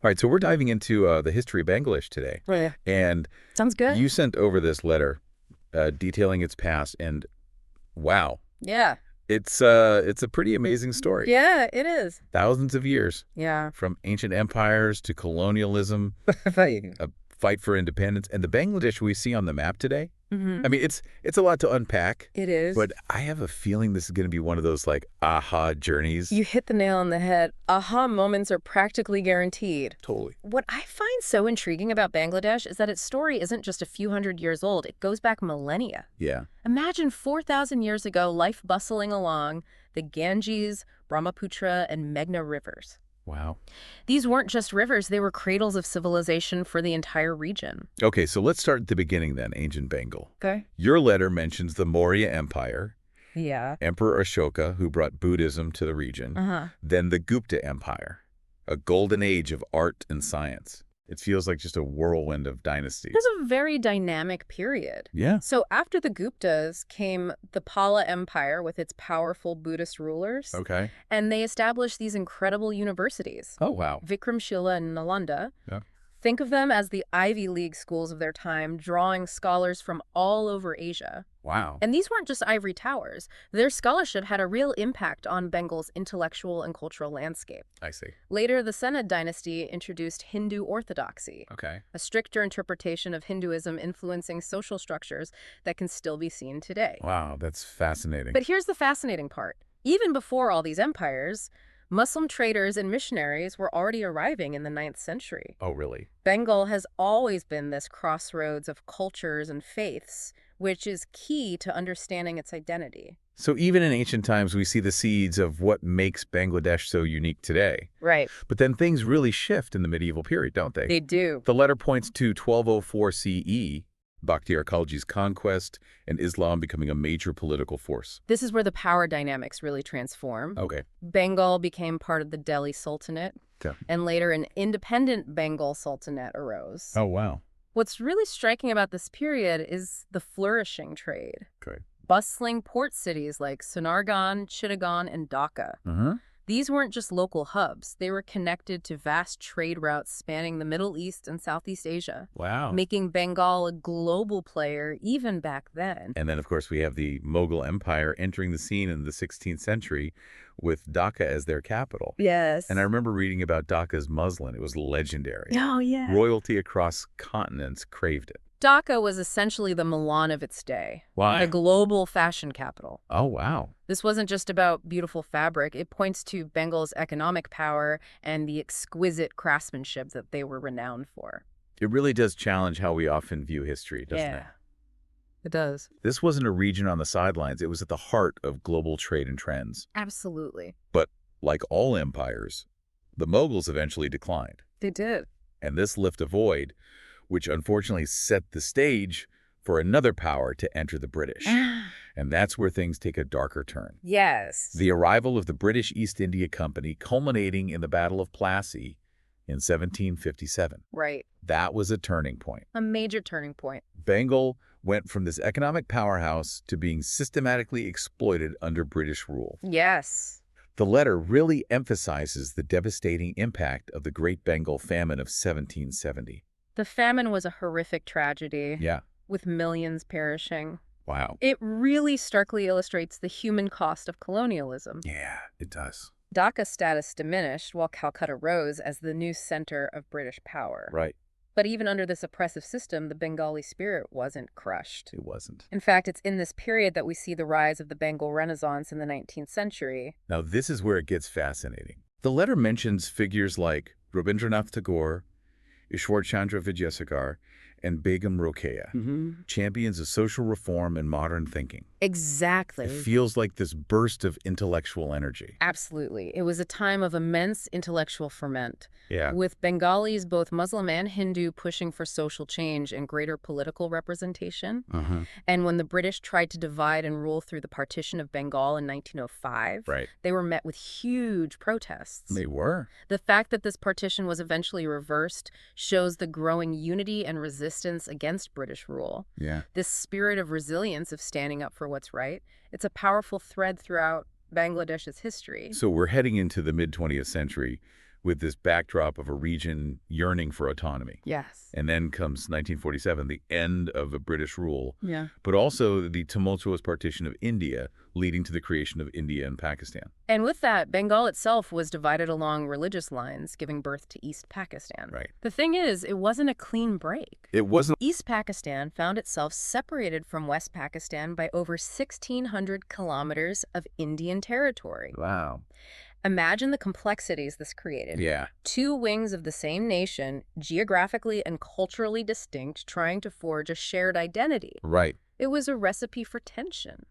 All right, so we're diving into the history of Bangladesh today. Oh, yeah. And Sounds good. you sent over this letter detailing its past, and wow, Yeah. it's a pretty amazing story. Yeah, it is. Thousands of years, Yeah. from ancient empires to colonialism, a fight for independence, and the Bangladesh we see on the map today. Mm-hmm. I mean, it's a lot to unpack. It is. But I have a feeling this is going to be one of those like aha journeys. You hit the nail on the head. Aha moments are practically guaranteed. Totally. What I find so intriguing about Bangladesh is that its story isn't just a few hundred years old. It goes back millennia. Yeah. Imagine 4,000 years ago, life bustling along the Ganges, Brahmaputra, and Meghna rivers. Wow. These weren't just rivers, they were cradles of civilization for the entire region. Okay, so let's start at the beginning then, ancient Bengal. Okay. Your letter mentions the Maurya Empire, Yeah. Emperor Ashoka, who brought Buddhism to the region, Uh-huh. then the Gupta Empire, a golden age of art and science. It feels like just a whirlwind of dynasties. It was a very dynamic period. Yeah. So after the Guptas came the Pala Empire with its powerful Buddhist rulers, Okay. and they established these incredible universities. Oh, wow. Vikramshila and Nalanda. Yeah. Think of them as the Ivy League schools of their time, drawing scholars from all over Asia. Wow. And these weren't just ivory towers. Their scholarship had a real impact on Bengal's intellectual and cultural landscape. I see. Later, the Senate dynasty introduced Hindu orthodoxy, Okay. a stricter interpretation of Hinduism influencing social structures that can still be seen today. Wow, that's fascinating. But here's the fascinating part. Even before all these empires, Muslim traders and missionaries were already arriving in the 9th century. Oh, really? Bengal has always been this crossroads of cultures and faiths, which is key to understanding its identity. So even in ancient times, we see the seeds of what makes Bangladesh so unique today. Right. But then things really shift in the medieval period, don't they? They do. The letter points to 1204 CE, Bakhtiar Khalji's conquest, and Islam becoming a major political force. This is where the power dynamics really transform. Okay. Bengal became part of the Delhi Sultanate, Yeah. and later an independent Bengal Sultanate arose. Oh, wow. What's really striking about this period is the flourishing trade. Okay. Bustling port cities like Sonargaon, Chittagong, and Dhaka. Uh-huh. These weren't just local hubs. They were connected to vast trade routes spanning the Middle East and Southeast Asia, Wow. making Bengal a global player even back then. And then, of course, we have the Mughal Empire entering the scene in the 16th century with Dhaka as their capital. Yes. And I remember reading about Dhaka's muslin. It was legendary. Oh, yeah. Royalty across continents craved it. Dhaka was essentially the Milan of its day, Why? a global fashion capital. Oh, wow. This wasn't just about beautiful fabric. It points to Bengal's economic power and the exquisite craftsmanship that they were renowned for. It really does challenge how we often view history, doesn't it? It does. This wasn't a region on the sidelines. It was at the heart of global trade and trends. Absolutely. But like all empires, the Mughals eventually declined. They did. And this left a void, which unfortunately set the stage for another power to enter the British. And that's where things take a darker turn. Yes. The arrival of the British East India Company culminating in the Battle of Plassey in 1757. Right. That was a turning point. A major turning point. Bengal went from this economic powerhouse to being systematically exploited under British rule. Yes. The letter really emphasizes the devastating impact of the Great Bengal Famine of 1770. The famine was a horrific tragedy, Yeah. with millions perishing. Wow. It really starkly illustrates the human cost of colonialism. Yeah, it does. Dhaka's status diminished while Calcutta rose as the new center of British power. Right. But even under this oppressive system, the Bengali spirit wasn't crushed. It wasn't. In fact, it's in this period that we see the rise of the Bengal Renaissance in the 19th century. Now, this is where it gets fascinating. The letter mentions figures like Rabindranath Tagore, Ishwar Chandra Vidyasagar, and Begum Rokeya, champions of social reform and modern thinking. Exactly. It feels like this burst of intellectual energy. Absolutely. It was a time of immense intellectual ferment, Yeah. with Bengalis, both Muslim and Hindu, pushing for social change and greater political representation. Uh-huh. And when the British tried to divide and rule through the partition of Bengal in 1905, Right. they were met with huge protests. They were. The fact that this partition was eventually reversed shows the growing unity and resistance against British rule. Yeah. This spirit of resilience of standing up for what's right, it's a powerful thread throughout Bangladesh's history. So we're heading into the mid-20th century with this backdrop of a region yearning for autonomy. Yes. And then comes 1947, the end of the British rule, Yeah. but also the tumultuous partition of India, leading to the creation of India and Pakistan. And with that, Bengal itself was divided along religious lines, giving birth to East Pakistan. Right. The thing is, it wasn't a clean break. It wasn't. East Pakistan found itself separated from West Pakistan by over 1,600 kilometers of Indian territory. Wow. Imagine the complexities this created. Yeah. Two wings of the same nation, geographically and culturally distinct, trying to forge a shared identity. Right. It was a recipe for tension.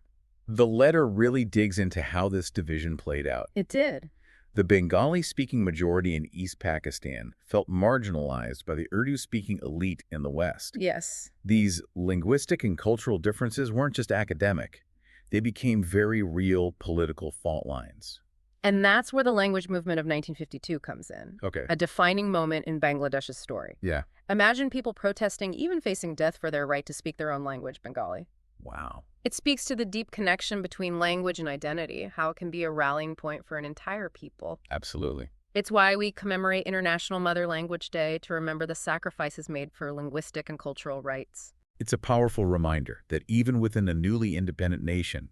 The letter really digs into how this division played out. It did. The Bengali-speaking majority in East Pakistan felt marginalized by the Urdu-speaking elite in the West. Yes. These linguistic and cultural differences weren't just academic. They became very real political fault lines. And that's where the language movement of 1952 comes in. Okay. A defining moment in Bangladesh's story. Yeah. Imagine people protesting, even facing death for their right to speak their own language, Bengali. Wow. It speaks to the deep connection between language and identity, how it can be a rallying point for an entire people. Absolutely. It's why we commemorate International Mother Language Day, to remember the sacrifices made for linguistic and cultural rights. It's a powerful reminder that even within a newly independent nation,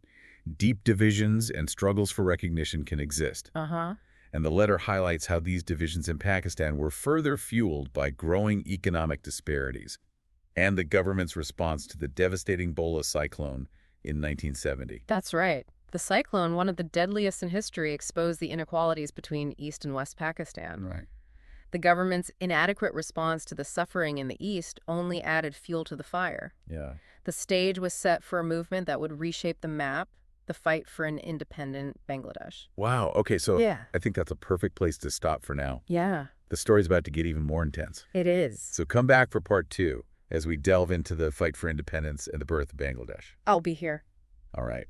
deep divisions and struggles for recognition can exist. And the letter highlights how these divisions in Pakistan were further fueled by growing economic disparities and the government's response to the devastating Bola cyclone in 1970. That's right. The cyclone, one of the deadliest in history, exposed the inequalities between East and West Pakistan. Right. The government's inadequate response to the suffering in the East only added fuel to the fire. Yeah. The stage was set for a movement that would reshape the map, the fight for an independent Bangladesh. Wow. Okay, so Yeah. I think that's a perfect place to stop for now. Yeah, The story's about to get even more intense. it is. So come back for part 2 as we delve into the fight for independence and the birth of Bangladesh. I'll be here. All right.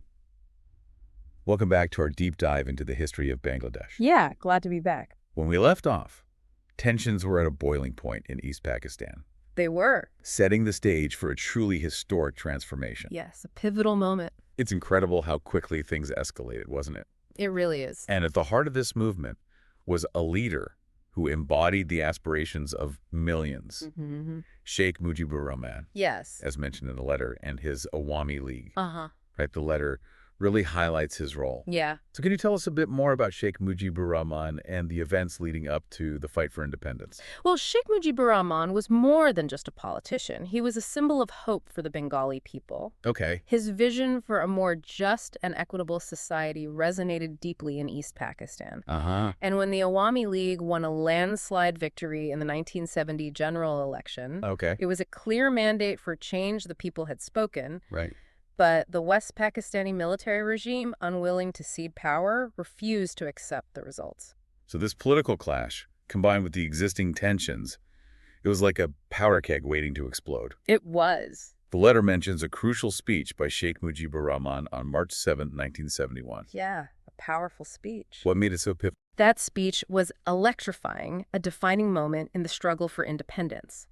Welcome back to our deep dive into the history of Bangladesh. Yeah, glad to be back. When we left off, tensions were at a boiling point in East Pakistan, They were. setting the stage for a truly historic transformation. Yes, a pivotal moment. It's incredible how quickly things escalated, wasn't it? It really is. And at the heart of this movement was a leader who embodied the aspirations of millions, Sheikh Mujibur Rahman, Yes. as mentioned in the letter, and his Awami League. Uh-huh. Right? The letter really highlights his role. Yeah. So can you tell us a bit more about Sheikh Mujibur Rahman and the events leading up to the fight for independence? Well, Sheikh Mujibur Rahman was more than just a politician. He was a symbol of hope for the Bengali people. Okay. His vision for a more just and equitable society resonated deeply in East Pakistan. Uh-huh. And when the Awami League won a landslide victory in the 1970 general election, Okay. it was a clear mandate for change. The people had spoken. Right. But the West Pakistani military regime, unwilling to cede power, refused to accept the results. So this political clash, combined with the existing tensions, it was like a powder keg waiting to explode. It was. The letter mentions a crucial speech by Sheikh Mujibur Rahman on March 7, 1971. Yeah, a powerful speech. What made it so pivotal? That speech was electrifying, a defining moment in the struggle for independence.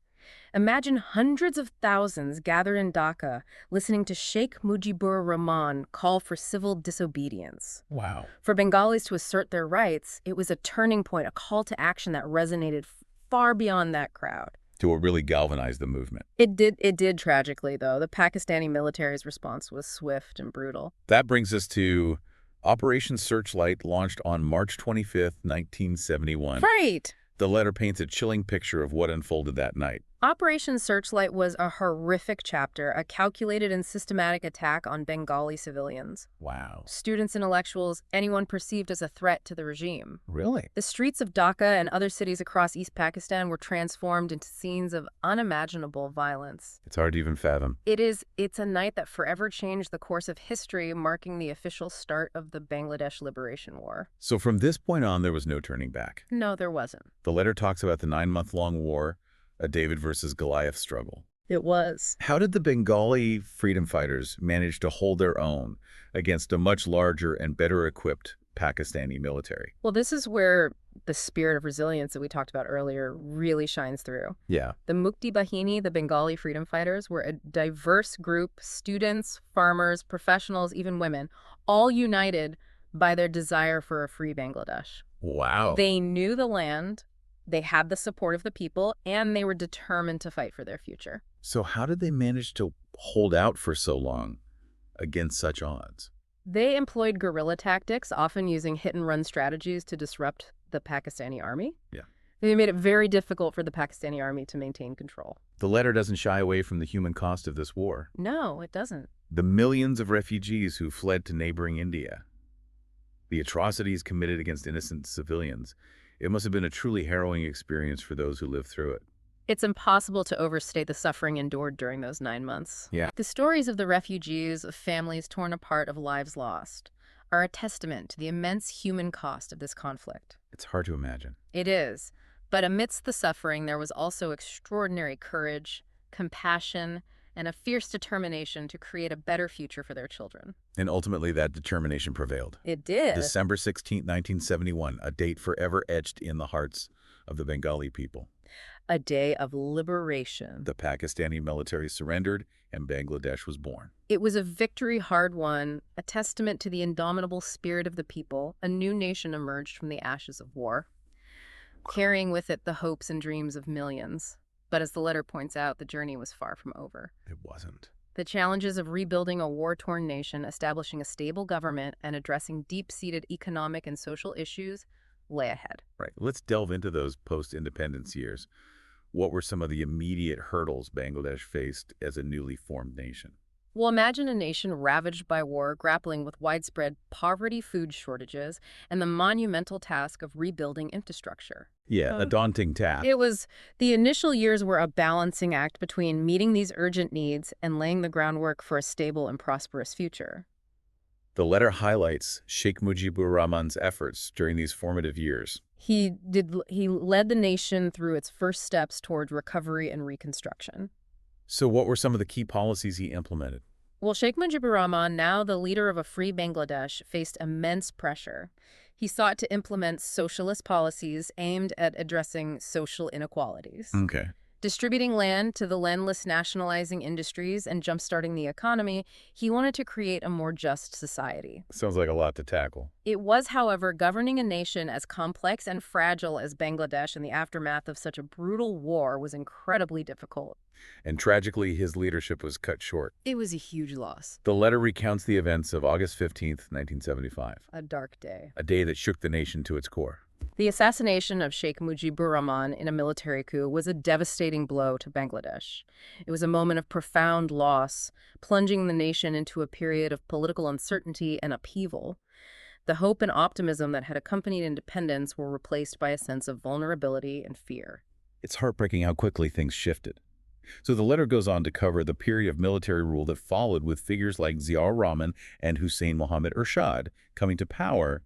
Imagine hundreds of thousands gathered in Dhaka listening to Sheikh Mujibur Rahman call for civil disobedience. Wow. For Bengalis to assert their rights, it was a turning point, a call to action that resonated far beyond that crowd. To what really galvanized the movement. It did tragically, though. The Pakistani military's response was swift and brutal. That brings us to Operation Searchlight, launched on March 25th, 1971. Right! The letter paints a chilling picture of what unfolded that night. Operation Searchlight was a horrific chapter, a calculated and systematic attack on Bengali civilians. Wow. Students, intellectuals, anyone perceived as a threat to the regime. Really? The streets of Dhaka and other cities across East Pakistan were transformed into scenes of unimaginable violence. It's hard to even fathom. It's a night that forever changed the course of history, marking the official start of the Bangladesh Liberation War. So from this point on, there was no turning back. No, there wasn't. The letter talks about the 9-month-long war, a David versus Goliath struggle. It was. How did the Bengali freedom fighters manage to hold their own against a much larger and better equipped Pakistani military? Well, this is where the spirit of resilience that we talked about earlier really shines through. Yeah. The Mukti Bahini, the Bengali freedom fighters, were a diverse group, students, farmers, professionals, even women, all united by their desire for a free Bangladesh. Wow. They knew the land, they had the support of the people, and they were determined to fight for their future. So how did they manage to hold out for so long against such odds? They employed guerrilla tactics, often using hit-and-run strategies to disrupt the Pakistani army. Yeah. They made it very difficult for the Pakistani army to maintain control. The letter doesn't shy away from the human cost of this war. No, it doesn't. The millions of refugees who fled to neighboring India. The atrocities committed against innocent civilians. It must have been a truly harrowing experience for those who lived through it. It's impossible to overstate the suffering endured during those 9 months. Yeah. The stories of the refugees, of families torn apart, of lives lost, are a testament to the immense human cost of this conflict. It's hard to imagine. It is. But amidst the suffering, there was also extraordinary courage, compassion, and a fierce determination to create a better future for their children. And ultimately, that determination prevailed. It did. December 16, 1971, a date forever etched in the hearts of the Bengali people. A day of liberation. The Pakistani military surrendered, and Bangladesh was born. It was a victory hard won, a testament to the indomitable spirit of the people. A new nation emerged from the ashes of war, carrying with it the hopes and dreams of millions. But as the letter points out, the journey was far from over. It wasn't. The challenges of rebuilding a war-torn nation, establishing a stable government, and addressing deep-seated economic and social issues lay ahead. Right. Let's delve into those post-independence years. What were some of the immediate hurdles Bangladesh faced as a newly formed nation? Well, imagine a nation ravaged by war, grappling with widespread poverty, food shortages, and the monumental task of rebuilding infrastructure. Yeah, a daunting task. The initial years were a balancing act between meeting these urgent needs and laying the groundwork for a stable and prosperous future. The letter highlights Sheikh Mujibur Rahman's efforts during these formative years. He led the nation through its first steps toward recovery and reconstruction. So what were some of the key policies he implemented? Well, Sheikh Mujibur Rahman, now the leader of a free Bangladesh, faced immense pressure. He sought to implement socialist policies aimed at addressing social inequalities. Okay. Distributing land to the landless, nationalizing industries, and jumpstarting the economy, he wanted to create a more just society. Sounds like a lot to tackle. It was, however, governing a nation as complex and fragile as Bangladesh in the aftermath of such a brutal war was incredibly difficult. And tragically, his leadership was cut short. It was a huge loss. The letter recounts the events of August 15th, 1975, A dark day. a day that shook the nation to its core. The assassination of Sheikh Mujibur Rahman in a military coup was a devastating blow to Bangladesh. It was a moment of profound loss, plunging the nation into a period of political uncertainty and upheaval. The hope and optimism that had accompanied independence were replaced by a sense of vulnerability and fear. It's heartbreaking how quickly things shifted. So the letter goes on to cover the period of military rule that followed, with figures like Ziaur Rahman and Hussein Mohammad Ershad coming to power.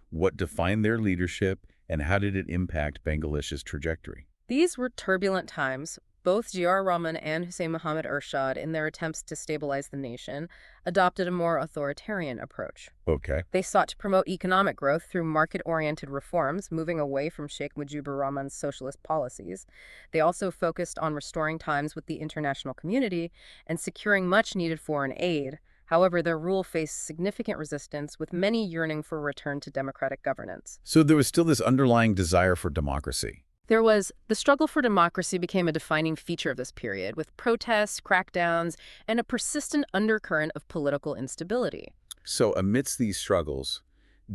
What defined their leadership, and how did it impact Bangladesh's trajectory? These were turbulent times. Both Ziaur Rahman and Hussein Mohammad Ershad, in their attempts to stabilize the nation, adopted a more authoritarian approach. Okay. They sought to promote economic growth through market-oriented reforms, moving away from Sheikh Mujibur Rahman's socialist policies. They also focused on restoring ties with the international community and securing much-needed foreign aid. However, their rule faced significant resistance, with many yearning for a return to democratic governance. So there was still this underlying desire for democracy. The struggle for democracy became a defining feature of this period, with protests, crackdowns, and a persistent undercurrent of political instability. So amidst these struggles,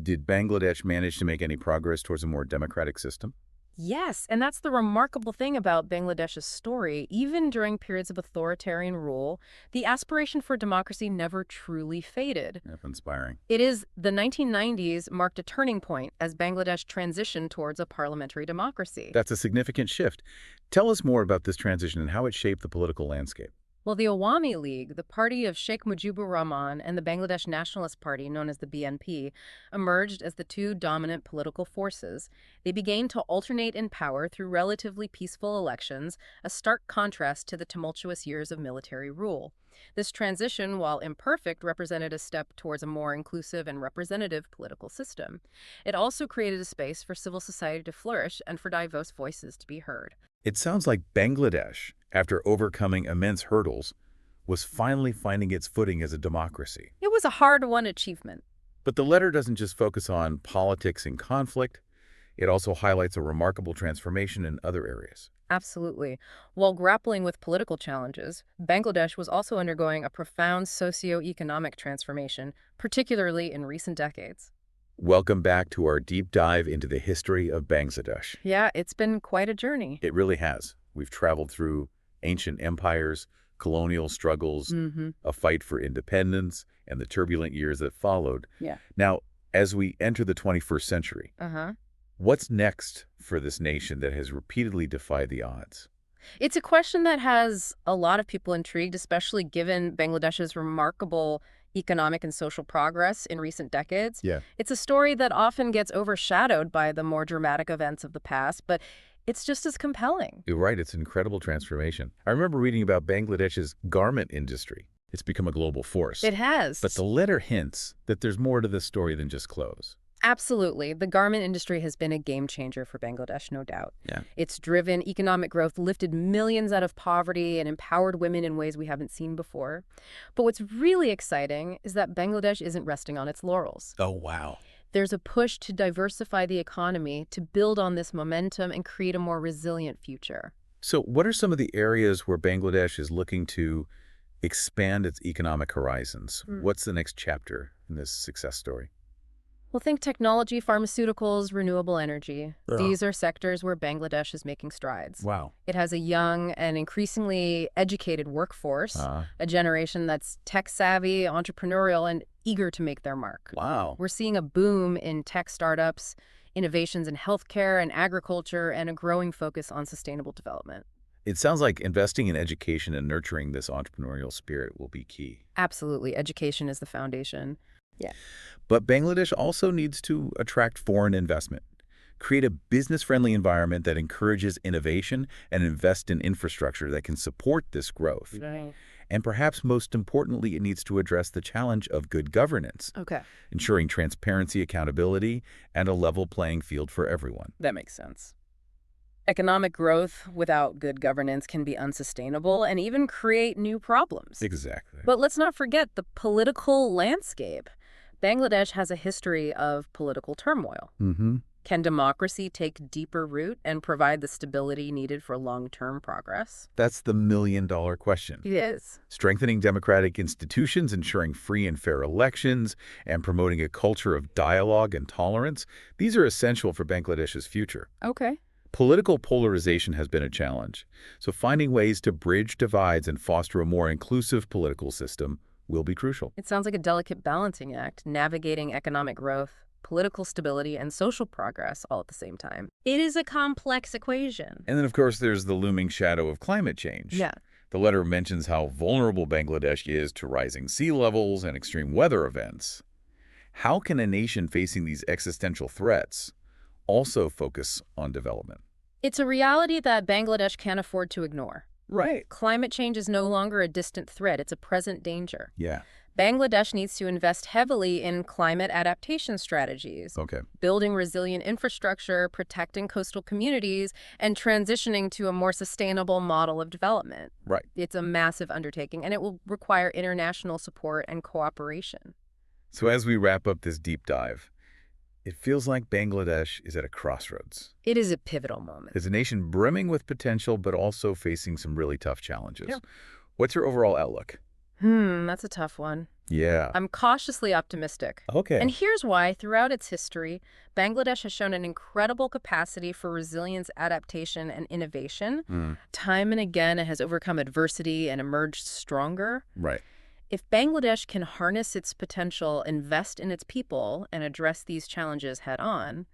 did Bangladesh manage to make any progress towards a more democratic system? Yes, and that's the remarkable thing about Bangladesh's story. Even during periods of authoritarian rule, the aspiration for democracy never truly faded. That's inspiring. The 1990s marked a turning point as Bangladesh transitioned towards a parliamentary democracy. That's a significant shift. Tell us more about this transition and how it shaped the political landscape. Well, the Awami League, the party of Sheikh Mujibur Rahman, and the Bangladesh Nationalist Party, known as the BNP, emerged as the two dominant political forces. They began to alternate in power through relatively peaceful elections, a stark contrast to the tumultuous years of military rule. This transition, while imperfect, represented a step towards a more inclusive and representative political system. It also created a space for civil society to flourish and for diverse voices to be heard. It sounds like Bangladesh, after overcoming immense hurdles, was finally finding its footing as a democracy. It was a hard-won achievement. But the letter doesn't just focus on politics and conflict. It also highlights a remarkable transformation in other areas. Absolutely. While grappling with political challenges, Bangladesh was also undergoing a profound socio-economic transformation, particularly in recent decades. Welcome back to our deep dive into the history of Bangladesh. Yeah, it's been quite a journey. It really has. We've traveled through ancient empires, colonial struggles, a fight for independence, and the turbulent years that followed. Yeah. Now, as we enter the 21st century, Uh-huh. what's next for this nation that has repeatedly defied the odds? It's a question that has a lot of people intrigued, especially given Bangladesh's remarkable economic and social progress in recent decades. Yeah. It's a story that often gets overshadowed by the more dramatic events of the past, but it's just as compelling. You're right, it's an incredible transformation. I remember reading about Bangladesh's garment industry. It's become a global force. It has. But the letter hints that there's more to this story than just clothes. Absolutely. The garment industry has been a game changer for Bangladesh, no doubt. Yeah. It's driven economic growth, lifted millions out of poverty, and empowered women in ways we haven't seen before. But what's really exciting is that Bangladesh isn't resting on its laurels. Oh, wow. There's a push to diversify the economy, to build on this momentum and create a more resilient future. So what are some of the areas where Bangladesh is looking to expand its economic horizons? What's the next chapter in this success story? Well, think technology, pharmaceuticals, renewable energy. Yeah. These are sectors where Bangladesh is making strides. Wow. It has a young and increasingly educated workforce, a generation that's tech-savvy, entrepreneurial, and eager to make their mark. Wow. We're seeing a boom in tech startups, innovations in healthcare and agriculture, and a growing focus on sustainable development. It sounds like investing in education and nurturing this entrepreneurial spirit will be key. Absolutely. Education is the foundation. Yeah. But Bangladesh also needs to attract foreign investment, create a business-friendly environment that encourages innovation and invest in infrastructure that can support this growth. Right. And perhaps most importantly, it needs to address the challenge of good governance, Okay. ensuring transparency, accountability, and a level playing field for everyone. That makes sense. Economic growth without good governance can be unsustainable and even create new problems. Exactly. But let's not forget the political landscape. Bangladesh has a history of political turmoil. Can democracy take deeper root and provide the stability needed for long-term progress? That's the million-dollar question. It is. Strengthening democratic institutions, ensuring free and fair elections, and promoting a culture of dialogue and tolerance, these are essential for Bangladesh's future. Okay. Political polarization has been a challenge, so finding ways to bridge divides and foster a more inclusive political system will be crucial. It sounds like a delicate balancing act, navigating economic growth, political stability, and social progress all at the same time. It is a complex equation. And then, of course, there's the looming shadow of climate change. Yeah. The letter mentions how vulnerable Bangladesh is to rising sea levels and extreme weather events. How can a nation facing these existential threats also focus on development? It's a reality that Bangladesh can't afford to ignore. Right. Climate change is no longer a distant threat, it's a present danger. Yeah. Bangladesh needs to invest heavily in climate adaptation strategies, Okay. building resilient infrastructure, protecting coastal communities, and transitioning to a more sustainable model of development. Right. It's a massive undertaking, and it will require international support and cooperation. So as we wrap up this deep dive, it feels like Bangladesh is at a crossroads. It is a pivotal moment. It's a nation brimming with potential, but also facing some really tough challenges. Yeah. What's your overall outlook? That's a tough one. Yeah. I'm cautiously optimistic. Okay. And here's why. Throughout its history, Bangladesh has shown an incredible capacity for resilience, adaptation, and innovation. Time and again, it has overcome adversity and emerged stronger. Right. If Bangladesh can harness its potential, invest in its people, and address these challenges head-on,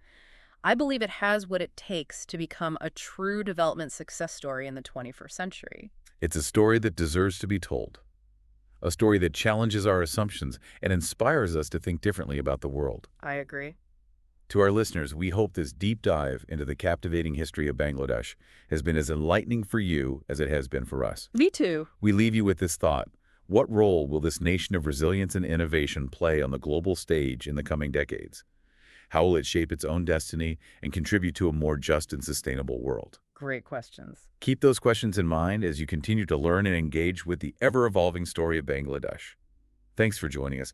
I believe it has what it takes to become a true development success story in the 21st century. It's a story that deserves to be told. A story that challenges our assumptions and inspires us to think differently about the world. I agree. To our listeners, we hope this deep dive into the captivating history of Bangladesh has been as enlightening for you as it has been for us. Me too. We leave you with this thought. What role will this nation of resilience and innovation play on the global stage in the coming decades? How will it shape its own destiny and contribute to a more just and sustainable world? Great questions. Keep those questions in mind as you continue to learn and engage with the ever-evolving story of Bangladesh. Thanks for joining us.